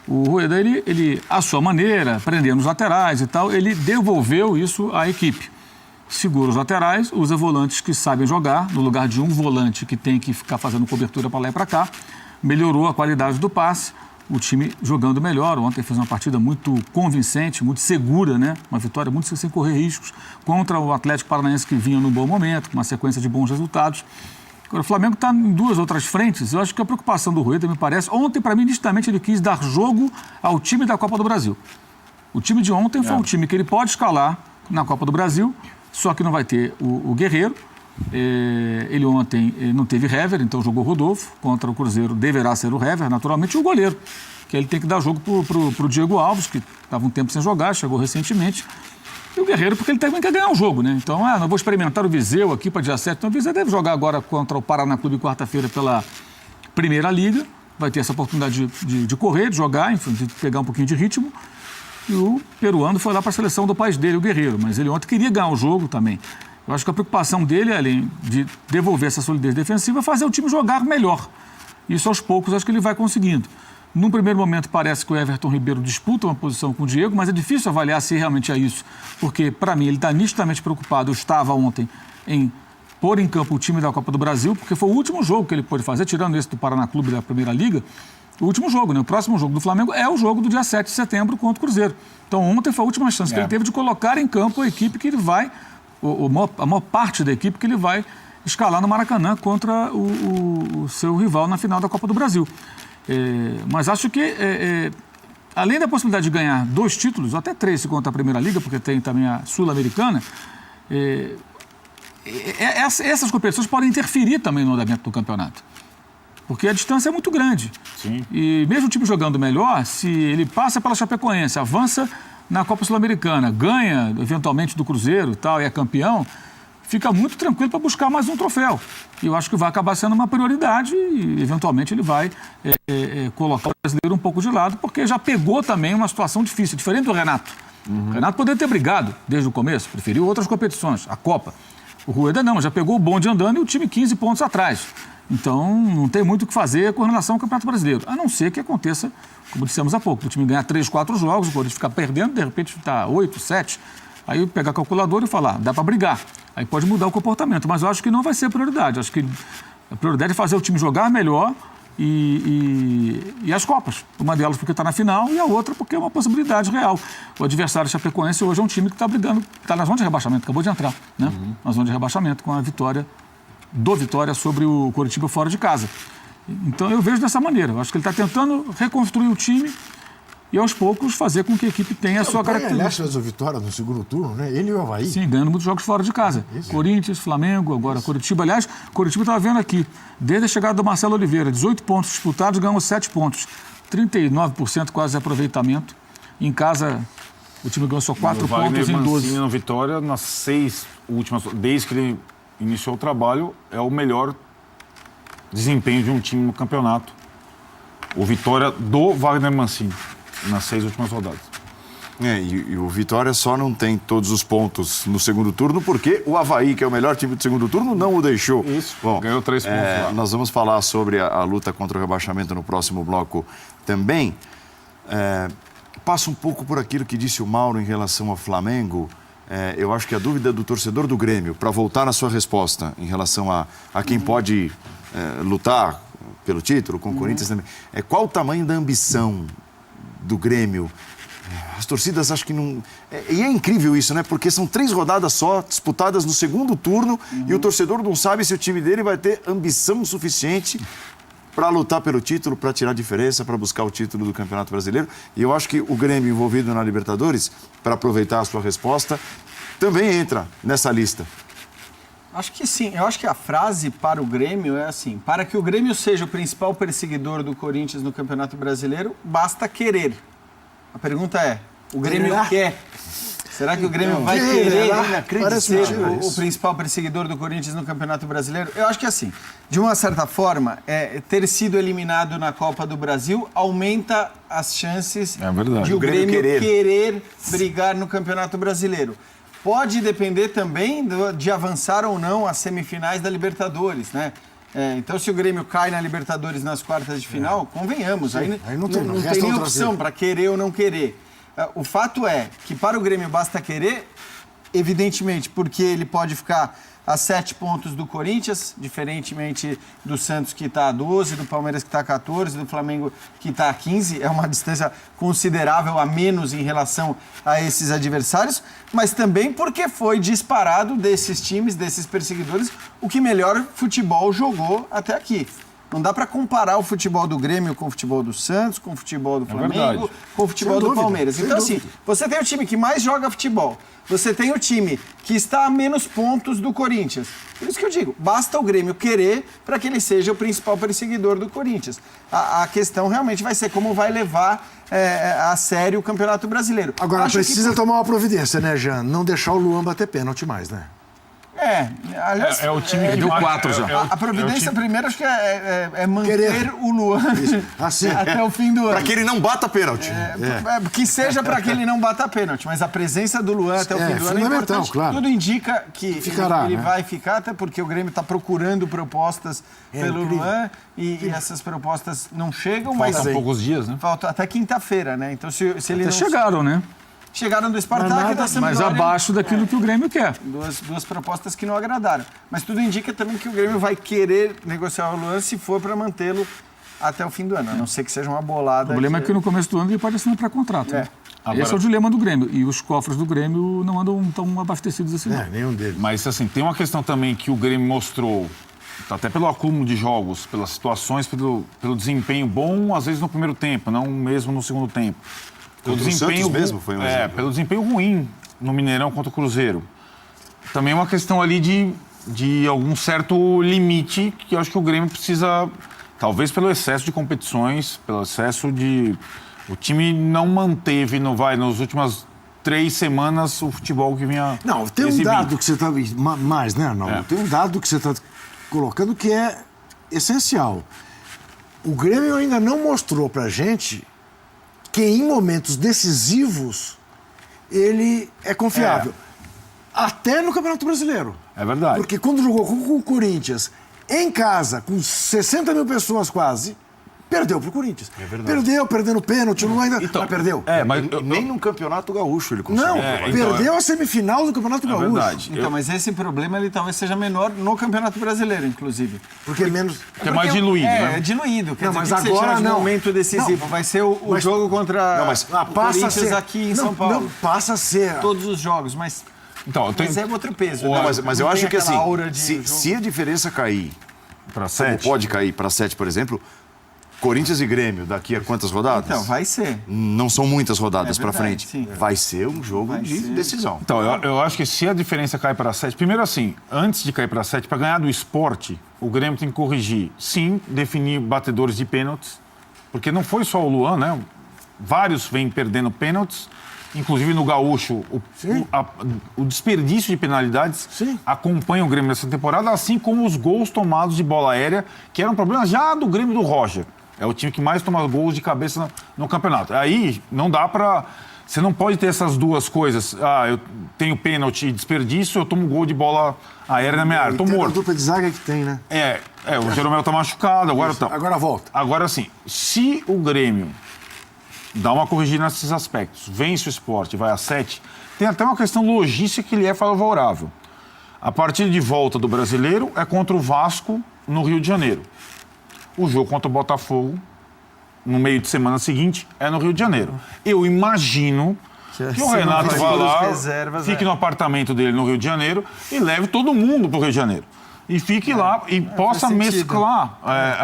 O Rueda, ele, à sua maneira, prendendo os laterais e tal, ele devolveu isso à equipe. Segura os laterais, usa volantes que sabem jogar, no lugar de um volante que tem que ficar fazendo cobertura para lá e para cá. Melhorou a qualidade do passe, o time jogando melhor. Ontem fez uma partida muito convincente, muito segura, né? Uma vitória muito sem correr riscos contra o Atlético Paranaense que vinha num bom momento, com uma sequência de bons resultados. Agora, o Flamengo está em 2 outras frentes. Eu acho que a preocupação do Rueda, me parece... Ontem, para mim, nitidamente, ele quis dar jogo ao time da Copa do Brasil. O time de ontem foi um time que ele pode escalar na Copa do Brasil, só que não vai ter o Guerreiro. Ele ontem não teve Hever, então jogou Rodolfo. Contra o Cruzeiro deverá ser o Hever, naturalmente, e o goleiro, que ele tem que dar jogo para o Diego Alves, que estava um tempo sem jogar, chegou recentemente. E o Guerreiro, porque ele também quer ganhar um jogo, né? Então, não vou experimentar o Viseu aqui para dia 7. Então, o Viseu deve jogar agora contra o Paraná Clube quarta-feira pela Primeira Liga. Vai ter essa oportunidade de correr, de jogar, enfim, de pegar um pouquinho de ritmo. E o peruano foi lá para a seleção do país dele, o Guerreiro. Mas ele ontem queria ganhar o jogo também. Eu acho que a preocupação dele, além de devolver essa solidez defensiva, é fazer o time jogar melhor. Isso, aos poucos, acho que ele vai conseguindo. Num primeiro momento, parece que o Everton Ribeiro disputa uma posição com o Diego, mas é difícil avaliar se realmente é isso. Porque, para mim, ele está nitidamente preocupado. Eu estava ontem em pôr em campo o time da Copa do Brasil, porque foi o último jogo que ele pôde fazer, tirando esse do Paraná Clube da Primeira Liga. O último jogo, né? O próximo jogo do Flamengo é o jogo do dia 7 de setembro contra o Cruzeiro. Então, ontem foi a última chance que ele teve de colocar em campo a equipe que ele vai... A maior parte da equipe que ele vai escalar no Maracanã contra o seu rival na final da Copa do Brasil. Mas acho que, além da possibilidade de ganhar 2 títulos, ou até 3 se contar a Primeira Liga, porque tem também a Sul-Americana, essas competições podem interferir também no andamento do campeonato. Porque a distância é muito grande. Sim. E mesmo o time jogando melhor, se ele passa pela Chapecoense, avança na Copa Sul-Americana, ganha eventualmente do Cruzeiro e tal, e é campeão, fica muito tranquilo para buscar mais um troféu. E eu acho que vai acabar sendo uma prioridade e, eventualmente, ele vai colocar o brasileiro um pouco de lado, porque já pegou também uma situação difícil, diferente do Renato. O Renato poderia ter brigado desde o começo, preferiu outras competições, a Copa. O Rueda não, já pegou o bonde andando e o time 15 pontos atrás. Então, não tem muito o que fazer com relação ao Campeonato Brasileiro. A não ser que aconteça, como dissemos há pouco, o time ganhar 3, 4 jogos, o Corinthians ficar perdendo, de repente está 8, 7. Aí pegar a calculadora e falar, dá para brigar. Aí pode mudar o comportamento. Mas eu acho que não vai ser a prioridade. Acho que a prioridade é fazer o time jogar melhor e as Copas. Uma delas porque está na final e a outra porque é uma possibilidade real. O adversário Chapecoense hoje é um time que está brigando, está na zona de rebaixamento, acabou de entrar, né? Na zona de rebaixamento com a vitória sobre o Coritiba fora de casa. Então eu vejo dessa maneira. Eu acho que ele está tentando reconstruir o time e aos poucos fazer com que a equipe tenha a sua característica. Aliás, fez a vitória no segundo turno, né? Ele e o Avaí. Sim, ganhando muitos jogos fora de casa. Corinthians, Flamengo, agora Coritiba. Aliás, Coritiba estava vendo aqui, desde a chegada do Marcelo Oliveira, 18 pontos disputados, ganhou 7 pontos. 39% quase de aproveitamento. Em casa, o time ganhou só 4 pontos em 12. Na vitória, nas 6 últimas, desde que ele iniciou o trabalho, é o melhor desempenho de um time no campeonato. O Vitória do Wagner Mancini, nas 6 últimas rodadas. E o Vitória só não tem todos os pontos no segundo turno porque o Avaí, que é o melhor time do segundo turno, não o deixou. Isso, bom, ganhou 3 pontos lá. Nós vamos falar sobre a luta contra o rebaixamento no próximo bloco também. Passa um pouco por aquilo que disse o Mauro em relação ao Flamengo. Eu acho que a dúvida do torcedor do Grêmio, para voltar na sua resposta em relação a quem pode lutar pelo título, com o Corinthians também, qual o tamanho da ambição do Grêmio? As torcidas acho que não... E é incrível isso, né? Porque são 3 rodadas só, disputadas no segundo turno, e o torcedor não sabe se o time dele vai ter ambição suficiente para lutar pelo título, para tirar diferença, para buscar o título do Campeonato Brasileiro. E eu acho que o Grêmio envolvido na Libertadores, para aproveitar a sua resposta, também entra nessa lista. Acho que sim. Eu acho que a frase para o Grêmio é assim: para que o Grêmio seja o principal perseguidor do Corinthians no Campeonato Brasileiro, basta querer. A pergunta é, o Grêmio quer? Será que o Grêmio vai querer ser o principal perseguidor do Corinthians no Campeonato Brasileiro? Eu acho que assim, de uma certa forma, ter sido eliminado na Copa do Brasil aumenta as chances de o Grêmio querer brigar no Campeonato Brasileiro. Pode depender também de avançar ou não às semifinais da Libertadores, né? Então, se o Grêmio cai na Libertadores nas quartas de final, convenhamos, sim, aí não tem nem opção para querer ou não querer. O fato é que para o Grêmio basta querer, evidentemente, porque ele pode ficar a 7 pontos do Corinthians, diferentemente do Santos que está a 12, do Palmeiras que está a 14, do Flamengo que está a 15. É uma distância considerável a menos em relação a esses adversários, mas também porque foi disparado desses times, desses perseguidores, o que melhor futebol jogou até aqui. Não dá para comparar o futebol do Grêmio com o futebol do Santos, com o futebol do Flamengo, com o futebol do Palmeiras. Então, assim, você tem o time que mais joga futebol, você tem o time que está a menos pontos do Corinthians. Por isso que eu digo, basta o Grêmio querer para que ele seja o principal perseguidor do Corinthians. A questão realmente vai ser como vai levar a sério o Campeonato Brasileiro. Agora, precisa tomar uma providência, né, Jean? Não deixar o Luan bater pênalti mais, né? Aliás, é o time que deu 4 já. A providência primeiro acho que é manter o Luan assim, até o fim do ano. Para que ele não bata pênalti. Que seja para que ele não bata pênalti, mas a presença do Luan até o fim do ano é importante. Claro. Tudo indica que ficará, ele vai ficar, até porque o Grêmio está procurando propostas pelo Luan e essas propostas não chegam. Faltam poucos dias, né? Falta até quinta-feira, né? Então se ele Até não... chegaram, né? Chegaram do Spartak e da Sampdoria. Mas abaixo daquilo que o Grêmio quer. Duas propostas que não agradaram. Mas tudo indica também que o Grêmio vai querer negociar o Luan se for para mantê-lo até o fim do ano, a não ser que seja uma bolada. O problema é que no começo do ano ele pode assinar para contrato. Né? Esse é o dilema do Grêmio. E os cofres do Grêmio não andam tão abastecidos assim. Nenhum deles. Mas, assim, tem uma questão também que o Grêmio mostrou, até pelo acúmulo de jogos, pelas situações, pelo desempenho bom, às vezes no primeiro tempo, não mesmo no segundo tempo. Pelo desempenho mesmo foi um exemplo. Pelo desempenho ruim no Mineirão contra o Cruzeiro. Também é uma questão ali de algum certo limite que eu acho que o Grêmio precisa, talvez pelo excesso de competições, pelo excesso de... O time não manteve, nas últimas 3 semanas, o futebol que vinha Não, tem um dado que você está... Mais, né, Arnaldo? Tem um dado que você está colocando que é essencial. O Grêmio ainda não mostrou pra gente que em momentos decisivos ele é confiável. Até no Campeonato Brasileiro. É verdade. Porque quando jogou com o Corinthians, em casa, com 60 mil pessoas quase, perdeu pro Corinthians. É verdade. Perdendo pênalti, não ainda. Então, mas perdeu. Mas Nem no Campeonato Gaúcho ele conseguiu. Não, então, perdeu a semifinal do Campeonato Gaúcho. verdade. Então, mas esse problema ele talvez seja menor no Campeonato Brasileiro, inclusive. Porque menos. Que é mais diluído, né? É diluído. Quer Não, dizer, mas o que que você agora chama de não. momento decisivo. Não. Vai ser o jogo contra Não, mas o Passa a Corinthians ser. aqui em Não, São Paulo. Não, passa a ser. Todos os jogos, mas Tem é outro peso. Não, né? mas eu Não acho tem que aquela assim, aura de jogo. se a diferença cair, para como 7. pode cair para 7, por exemplo, Corinthians e Grêmio, daqui a quantas rodadas? Então, vai ser. Não são muitas rodadas É para verdade, frente. sim. Vai ser um jogo Vai de ser. decisão. Então, eu acho que se a diferença cai para 7... Primeiro assim, antes de cair para 7, para ganhar do esporte, o Grêmio tem que corrigir. Sim, definir batedores de pênaltis, porque não foi só o Luan, né? Vários vêm perdendo pênaltis. Inclusive no Gaúcho, o desperdício de penalidades Sim. acompanha o Grêmio nessa temporada, assim como os gols tomados de bola aérea, que era um problema já do Grêmio do Roger. É o time que mais toma gols de cabeça no campeonato. Aí não dá pra... Você não pode ter essas duas coisas. Ah, eu tenho pênalti e desperdício, eu tomo gol de bola aérea na minha área. Tô Tem uma morto. dupla de zaga que tem, né? O Jeromel tá machucado, agora tá. Agora volta. Agora sim, se o Grêmio dá uma corrigida nesses aspectos, vence o esporte, vai a 7, tem até uma questão logística que lhe é favorável. A partida de volta do Brasileiro é contra o Vasco no Rio de Janeiro. O jogo contra o Botafogo, no meio de semana seguinte, é no Rio de Janeiro. Eu imagino que o Renato vá lá, fique no apartamento dele no Rio de Janeiro e leve todo mundo para o Rio de Janeiro. E fique lá e possa faz sentido. mesclar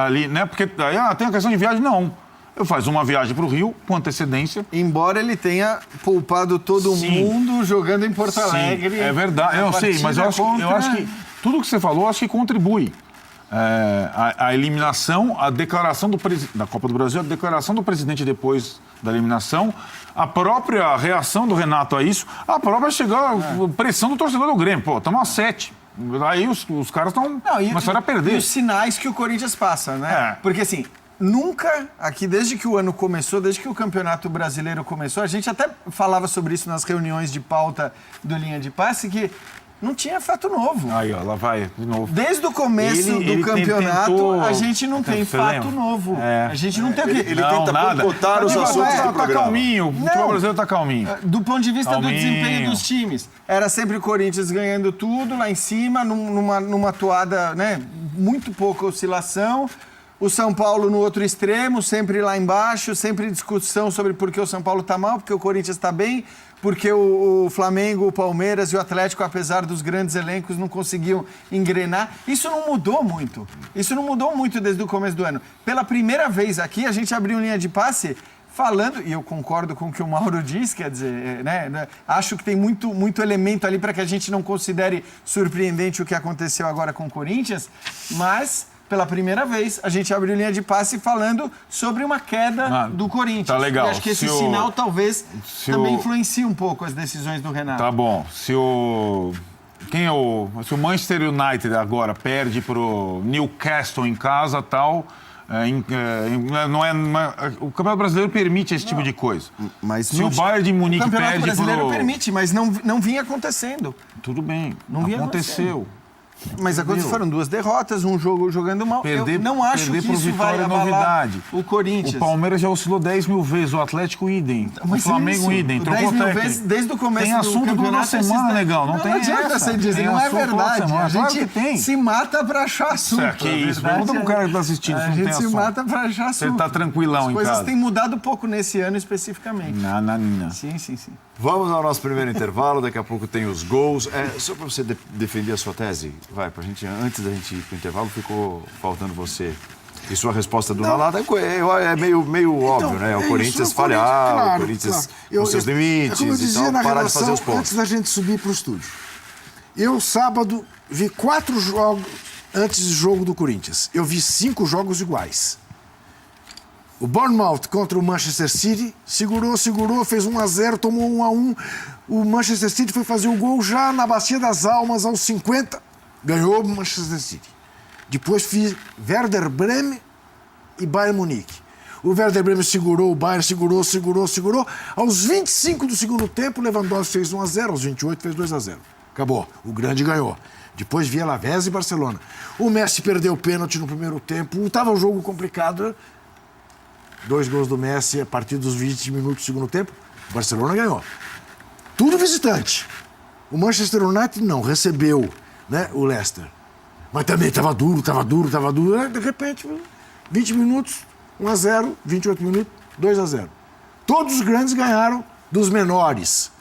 ali, né? Porque aí tem a questão de viagem, não. Eu faço uma viagem para o Rio com antecedência. Embora ele tenha poupado todo Sim. mundo jogando em Porto Alegre. Sim, é verdade. Eu A sei, mas eu partida acho que tudo que você falou, acho que contribui. A eliminação, a declaração da Copa do Brasil, a declaração do presidente depois da eliminação, a própria reação do Renato a isso, a própria pressão do torcedor do Grêmio. Pô, estamos a 7. Aí os caras estão começaram a perder. E os sinais que o Corinthians passa, né? É. Porque assim, nunca, aqui desde que o ano começou, desde que o Campeonato Brasileiro começou, a gente até falava sobre isso nas reuniões de pauta do Linha de Passe, que não tinha fato novo. Aí, ó, lá vai de novo. Desde o começo do campeonato, tentou- a gente não tem Você fato lembra? novo. É. A gente não tem o quê? Ele tenta boicotar os Não, assuntos é, do Tá programa. calminho, o futebol brasileiro tá calminho. Do ponto de vista do Calminho. desempenho dos times. Era sempre o Corinthians ganhando tudo lá em cima, numa toada, né? Muito pouca oscilação. O São Paulo no outro extremo, sempre lá embaixo, sempre discussão sobre por que o São Paulo está mal, porque o Corinthians está bem, porque o Flamengo, o Palmeiras e o Atlético, apesar dos grandes elencos, não conseguiam engrenar. Isso não mudou muito. Isso não mudou muito desde o começo do ano. Pela primeira vez aqui, a gente abriu linha de passe falando, e eu concordo com o que o Mauro diz, quer dizer, né, acho que tem muito elemento ali para que a gente não considere surpreendente o que aconteceu agora com o Corinthians, mas pela primeira vez a gente abriu linha de passe falando sobre uma queda do Corinthians. Tá legal. E acho que esse sinal talvez também influencie um pouco as decisões do Renato. Tá bom. Se o Manchester United agora perde pro Newcastle em casa, tal, o Campeonato Brasileiro permite esse tipo de coisa. Mas Se o Bayern de Munique o Campeonato perde Brasileiro pro... permite, mas não vinha acontecendo. Tudo bem, Não vinha aconteceu. Mas foram 2 derrotas, um jogo jogando mal. Eu não acho que pro isso vai Vitória é abalar novidade. o Corinthians. O Palmeiras já oscilou 10 mil vezes, o Atlético idem, o Mas Flamengo isso, idem, 10 trocou mil técnico. vezes desde o começo Tem do assunto toda campeonato. semana, negão, não tem adianta essa. você dizer, Tem não é assunto toda verdade. semana, A claro gente que tem. se mata pra achar assunto. Que A isso, verdade pergunta pro cara que tá assistindo, A se não tem gente se assunto. mata pra achar assunto. Você tá tranquilão As em coisas casa. têm mudado pouco nesse ano especificamente. Não. Sim. Vamos ao nosso primeiro intervalo, daqui a pouco tem os gols. Só para você defender a sua tese, antes da gente ir para o intervalo, ficou faltando você. E sua resposta do Nalada é meio óbvio, né? O Corinthians falhar, o Corinthians com seus limites como eu dizia e tal, na parar de fazer relação, os pontos. antes da gente subir para o estúdio. Eu, sábado, vi 4 jogos antes do jogo do Corinthians. Eu vi 5 jogos iguais. O Bournemouth contra o Manchester City, segurou, fez 1-0, tomou 1-1. O Manchester City foi fazer o gol já na Bacia das Almas, aos 50. Ganhou o Manchester City. Depois fiz Werder Bremen e Bayern Munique. O Werder Bremen segurou, o Bayern segurou. Aos 25 do segundo tempo, Lewandowski fez 1-0, aos 28 fez 2-0. Acabou. O grande ganhou. Depois via Alavés e Barcelona. O Messi perdeu o pênalti no primeiro tempo. Estava um jogo complicado. 2 gols do Messi a partir dos 20 minutos do segundo tempo. O Barcelona ganhou. Tudo visitante. O Manchester United não, recebeu, né, o Leicester. Mas também estava duro. De repente, 20 minutos, 1-0, 28 minutos, 2-0. Todos os grandes ganharam dos menores.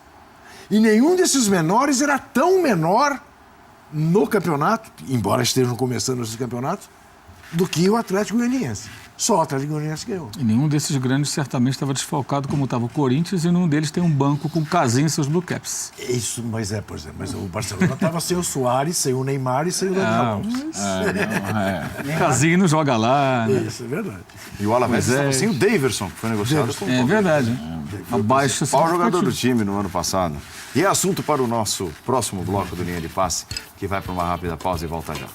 E nenhum desses menores era tão menor no campeonato, embora estejam começando esses campeonatos, do que o Atlético Goianiense. Só o Atlético Goianiense ganhou. E nenhum desses grandes certamente estava desfalcado como estava o Corinthians, e nenhum deles tem um banco com Casim e seus Blue Caps. Isso, mas mas o Barcelona estava sem o Soares, sem o Neymar e sem o Daniel Alves. Casim não joga lá, né? Isso, é verdade. E o Alavés Pois é. estava sem o Daverson, que foi negociado com o É verdade. Abaixo. principal jogador do time no ano passado. E é assunto para o nosso próximo bloco do Linha de Passe, que vai para uma rápida pausa e volta já.